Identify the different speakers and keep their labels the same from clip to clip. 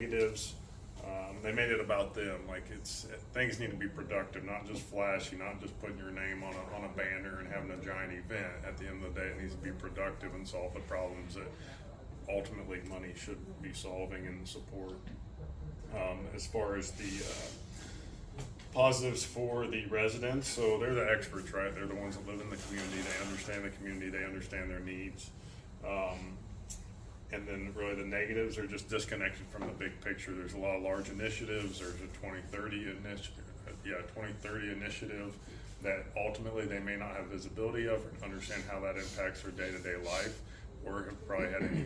Speaker 1: negatives. They made it about them. Like things need to be productive, not just flashy, not just putting your name on a banner and having a giant event. At the end of the day, it needs to be productive and solve the problems that ultimately money should be solving and support. As far as the positives for the residents, so they're the experts, right? They're the ones that live in the community. They understand the community. They understand their needs. And then really the negatives are just disconnected from the big picture. There's a lot of large initiatives. There's a 2030 initiative that ultimately they may not have visibility of or understand how that impacts their day-to-day life, or have probably had any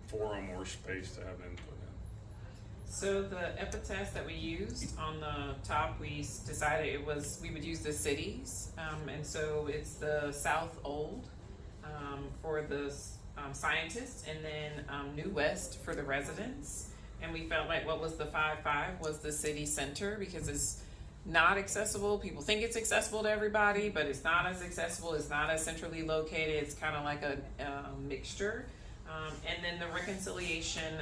Speaker 1: forum or space to have input in.
Speaker 2: So the epitaph that we used on the top, we decided we would use the cities, and so it's the South Old for the scientists, and then New West for the residents. And we felt like what was the 5-5 was the city center, because it's not accessible. People think it's accessible to everybody, but it's not as accessible. It's not as centrally located. It's kind of like a mixture. And then the reconciliation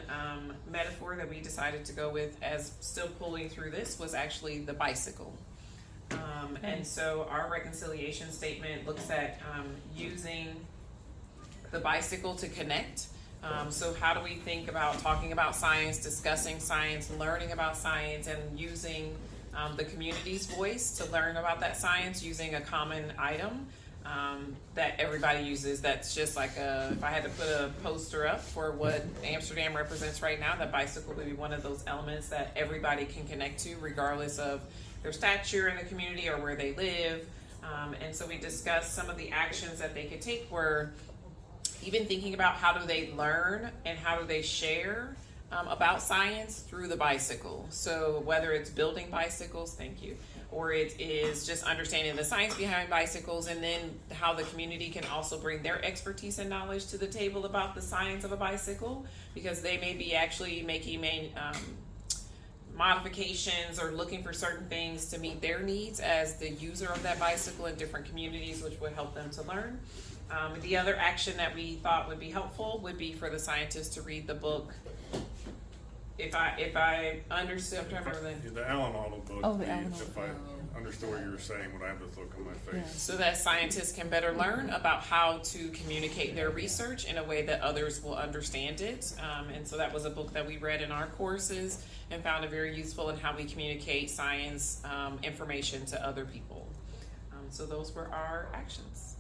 Speaker 2: metaphor that we decided to go with, as still pulling through this, was actually the bicycle. And so our reconciliation statement looks at using the bicycle to connect. So how do we think about talking about science, discussing science, learning about science, and using the community's voice to learn about that science using a common item that everybody uses. That's just like if I had to put a poster up for what Amsterdam represents right now, that bicycle would be one of those elements that everybody can connect to regardless of their stature in the community or where they live. And so we discussed some of the actions that they could take, were even thinking about how do they learn and how do they share about science through the bicycle. So whether it's building bicycles, thank you, or it is just understanding the science behind bicycles, and then how the community can also bring their expertise and knowledge to the table about the science of a bicycle, because they may be actually making modifications or looking for certain things to meet their needs as the user of that bicycle in different communities, which would help them to learn. The other action that we thought would be helpful would be for the scientists to read the book. If I understood, I'm trying to remember
Speaker 1: The Alan Alda book.
Speaker 3: Oh, the Alan Alda.
Speaker 1: If I understood what you were saying, when I have this look on my face.
Speaker 2: so that scientists can better learn about how to communicate their research in a way that others will understand it. And so that was a book that we read in our courses and found it very useful in how we communicate science information to other people. So those were our actions.